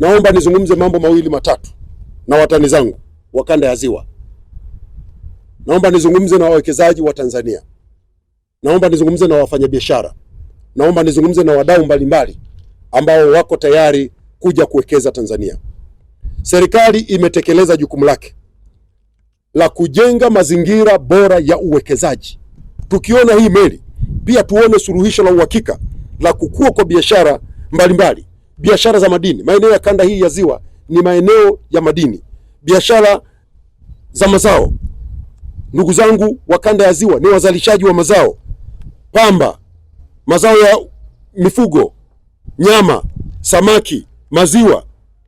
naomba nizungumze mambo mawili matatu na watani zangu wa kanda ya Ziwa. Naomba nizungumze na wawekezaji wa Tanzania. Naomba nizungumze na wafanyabiashara. Naomba nizungumze na wadau mbalimbali ambao wako tayari kuja kuwekeza Tanzania. Serikali imetekeleza jukumu lake la kujenga mazingira bora ya uwekezaji. Tukiona hii meli, pia tuone suluhisho la uhakika la kukua kwa biashara mbalimbali. Biashara za madini, maeneo ya kanda hii ya Ziwa ni maeneo ya madini. Biashara za mazao, ndugu zangu wa kanda ya Ziwa ni wazalishaji wa mazao, pamba, mazao ya mifugo, nyama, samaki, maziwa.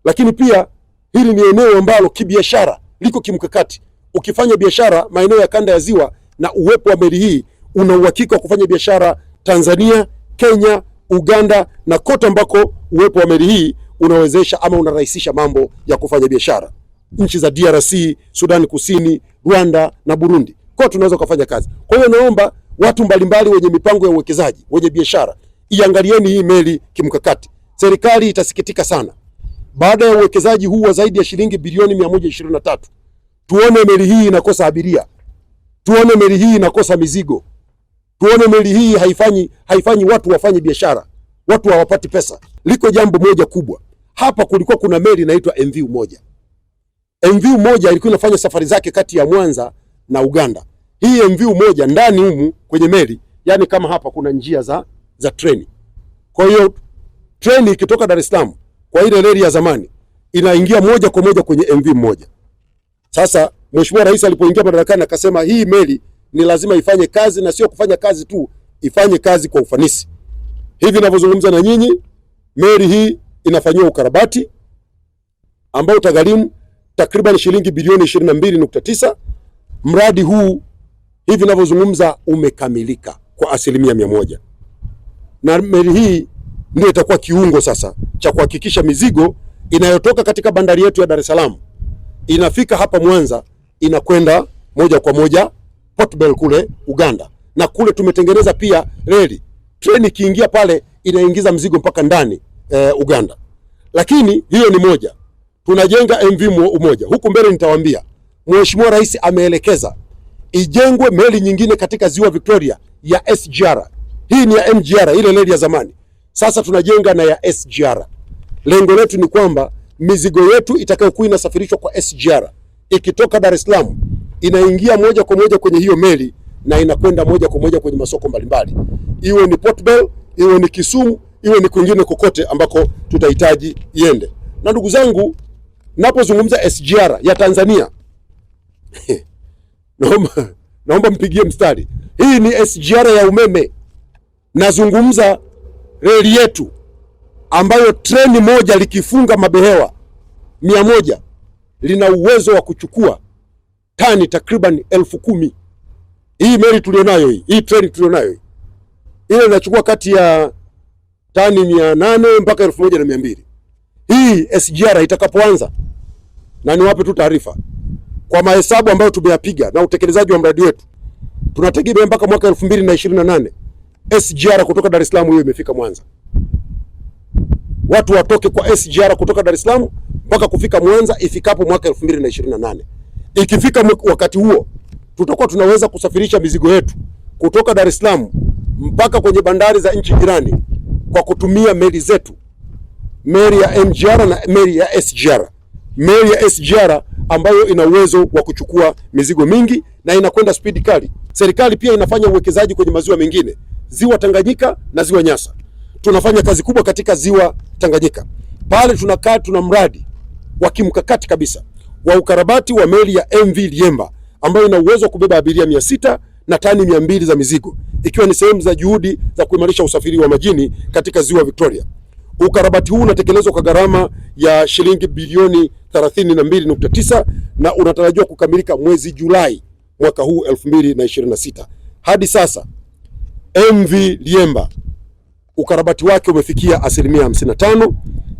Lakini pia hili ni eneo ambalo kibiashara liko kimkakati. Ukifanya biashara maeneo ya kanda ya Ziwa na uwepo wa meli hii, una uhakika wa kufanya biashara Tanzania, Kenya, Uganda na kote ambako uwepo wa meli hii unawezesha ama unarahisisha mambo ya kufanya biashara. Nchi za DRC, Sudan Kusini, Rwanda na Burundi, kwa tunaweza kufanya kazi. Kwa hiyo naomba watu mbalimbali wenye mipango ya uwekezaji, wenye biashara, iangalieni hii meli kimkakati. Serikali itasikitika sana baada ya uwekezaji huu wa zaidi ya shilingi bilioni 123. Tuone meli hii inakosa abiria. Tuone meli hii inakosa mizigo. Tuone meli hii haifanyi watu wafanye biashara. Watu hawapati pesa. Liko jambo moja kubwa. Hapa kulikuwa kuna meli inaitwa MV Umoja. MV Umoja ilikuwa inafanya safari zake kati ya Mwanza na Uganda. Hii MV Umoja ndani humu kwenye meli, yani kama hapa kuna njia za treni. Kwa hiyo treni ikitoka Dar es Salaam kwa ile reli ya zamani inaingia moja kwa moja kwenye MV Umoja. Sasa Mheshimiwa Rais alipoingia madarakani akasema hii meli ni lazima ifanye kazi, na sio kufanya kazi tu, ifanye kazi kwa ufanisi. Hivi ninavyozungumza na nyinyi, meli hii inafanyiwa ukarabati ambao utagharimu takriban shilingi bilioni 22.9. Mradi huu hivi ninavyozungumza umekamilika kwa 100%. Na meli hii ndio itakuwa kiungo sasa cha kuhakikisha mizigo inayotoka katika bandari yetu ya Dar es Salaam inafika hapa Mwanza, inakwenda moja kwa moja Port Bell kule Uganda. Na kule tumetengeneza pia reli. Treni kiingia pale inaingiza mzigo mpaka ndani Uganda. Lakini hiyo ni moja. Tunajenga MV Umoja. Huku mbele nitawaambia Mheshimiwa Rais ameelekeza ijengwe meli nyingine katika Ziwa Victoria ya SGR. Hii ni ya MGR, ile reli ya zamani. Sasa tunajenga na ya SGR. Lengo letu ni kwamba mizigo yetu itakayokuwa inasafirishwa kwa SGR ikitoka Dar es Salaam inaingia moja kwa moja kwenye hiyo meli na inakwenda moja kwa moja kwenye masoko mbalimbali. Iwe ni Port Bell, iwe ni Kisumu, iwe ni kwingine kokote ambako tutahitaji iende. Na ndugu zangu, napozungumza SGR ya Tanzania naomba mpigie mstari. Hii ni SGR ya umeme. Nazungumza reli yetu ambayo treni moja likifunga mabehewa 100 lina uwezo wa kuchukua tani takriban 10,000. Hii meli tulionayo hii treni tulionayo hii, ile inachukua kati ya tani 800 mpaka 1200. Hii SGR itakapoanza, na niwape tu taarifa, kwa mahesabu ambayo tumeyapiga na utekelezaji wa mradi wetu, tunategemea mpaka mwaka 2028 SGR kutoka Dar es Salaam hiyo imefika Mwanza. Watu watoke kwa SGR kutoka Dar es Salaam mpaka kufika Mwanza ifikapo mwaka 2028. Ikifika wakati huo, tutakuwa tunaweza kusafirisha mizigo yetu kutoka Dar es Salaam mpaka kwenye bandari za nchi jirani kwa kutumia meli zetu, meli ya MGR na meli ya SGR. Meli ya SGR ambayo ina uwezo wa kuchukua mizigo mingi na inakwenda speed kali. Serikali pia inafanya uwekezaji kwenye maziwa mengine, Ziwa Tanganyika na Ziwa Nyasa. Tunafanya kazi kubwa katika Ziwa Tanganyika. Pale tuna mradi wa kimkakati kabisa wa ukarabati wa meli ya MV Liemba ambayo ina uwezo wa kubeba abiria 600 na tani 200 za mizigo, ikiwa ni sehemu za juhudi za kuimarisha usafiri wa majini katika Ziwa Victoria. Ukarabati huu unatekelezwa kwa gharama ya shilingi bilioni 32.9 na unatarajiwa kukamilika mwezi Julai mwaka huu 2026. Hadi sasa MV Liemba ukarabati wake umefikia 55%.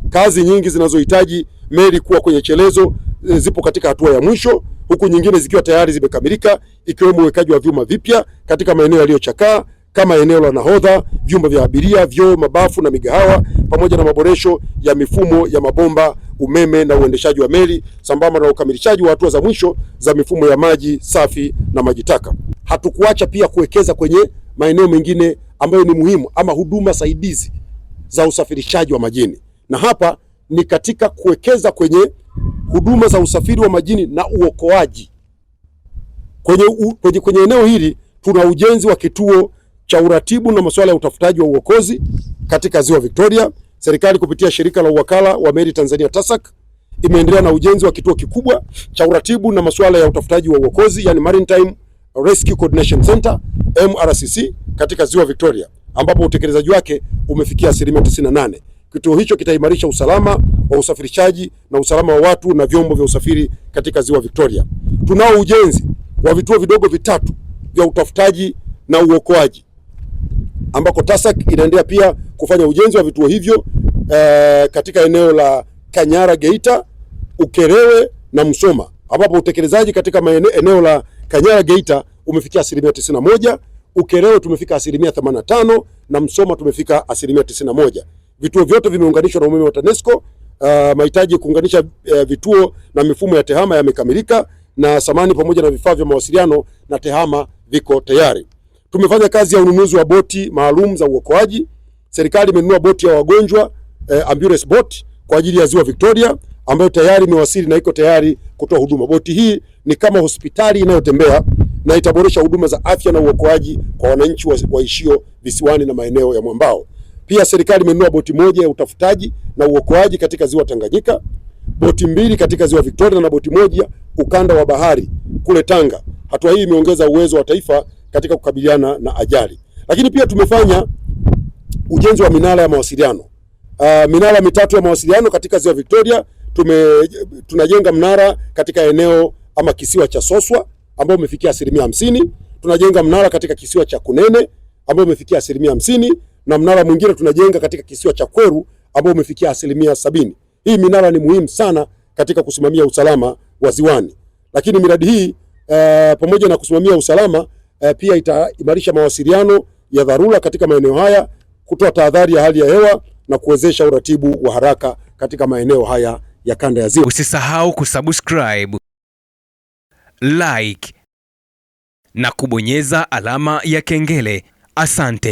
Kazi nyingi zinazohitaji meli kuwa kwenye chelezo zipo katika hatua ya mwisho, huku nyingine zikiwa tayari zimekamilika, ikiwemo uwekaji wa vyuma vipya katika maeneo yaliyochakaa kama eneo la nahodha, vyumba vya abiria, vyoo, mabafu na migahawa pamoja na maboresho ya mifumo ya mabomba, umeme na uendeshaji wa meli, sambamba na ukamilishaji wa hatua za mwisho za mifumo ya maji safi na maji taka. Hatukuacha pia kuwekeza kwenye maeneo mengine ambayo ni muhimu ama huduma saidizi za usafirishaji wa majini, na hapa ni katika kuwekeza kwenye huduma za usafiri wa majini na uokoaji. Kwenye eneo hili tuna ujenzi wa kituo cha uratibu na masuala ya utafutaji wa uokozi katika Ziwa Victoria. Serikali kupitia shirika la uwakala wa meli Tanzania TASAC imeendelea na ujenzi wa kituo kikubwa cha uratibu na masuala ya utafutaji wa uokozi, yani Maritime Rescue Coordination Center MRCC katika Ziwa Victoria, ambapo utekelezaji wake umefikia 98%. Kituo hicho kitaimarisha usalama wa usafirishaji na usalama wa watu na vyombo vya usafiri katika Ziwa Victoria. Tunao ujenzi wa vituo vidogo vitatu vya utafutaji na uokoaji, ambako TASAC inaendelea pia kufanya ujenzi wa vituo hivyo katika eneo la Kanyara Geita, Ukerewe na Msoma, ambapo utekelezaji katika eneo la Kanyara Geita umefikia 91%, Ukerewe tumefika 85% na Msoma tumefika 91%. Vituo vyote vimeunganishwa na umeme wa TANESCO. Mahitaji ya kuunganisha vituo na mifumo ya TEHAMA yamekamilika na samani pamoja na vifaa vya mawasiliano na TEHAMA viko tayari. Tumefanya kazi ya ununuzi wa boti maalum za uokoaji. Serikali imenunua boti ya wagonjwa ambulance boat kwa ajili ya Ziwa Victoria, ambayo tayari imewasili na iko tayari kutoa huduma. Boti hii ni kama hospitali inayotembea na itaboresha huduma za afya na uokoaji kwa wananchi waishio visiwani na maeneo ya mwambao. Pia serikali imenunua boti moja ya utafutaji na uokoaji katika Ziwa Tanganyika, boti mbili katika Ziwa Victoria na boti moja ukanda wa bahari kule Tanga. Hatua hii imeongeza uwezo wa taifa katika kukabiliana na ajali. Lakini pia tumefanya ujenzi wa minara ya mawasiliano. Minara mitatu ya mawasiliano katika Ziwa Victoria. Tunajenga mnara katika eneo ama kisiwa cha Soswa ambao umefikia 50%. Tunajenga mnara katika kisiwa cha Kunene ambao umefikia 50%, na mnara mwingine tunajenga katika kisiwa cha Kweru ambao umefikia 70%. Hii minara ni muhimu sana katika kusimamia usalama wa ziwani. Lakini miradi hii pamoja na kusimamia usalama pia itaimarisha mawasiliano ya dharura katika maeneo haya, kutoa tahadhari ya hali ya hewa na kuwezesha uratibu wa haraka katika maeneo haya ya kanda ya Ziwa. Usisahau kusubscribe, like na kubonyeza alama ya kengele. Asante.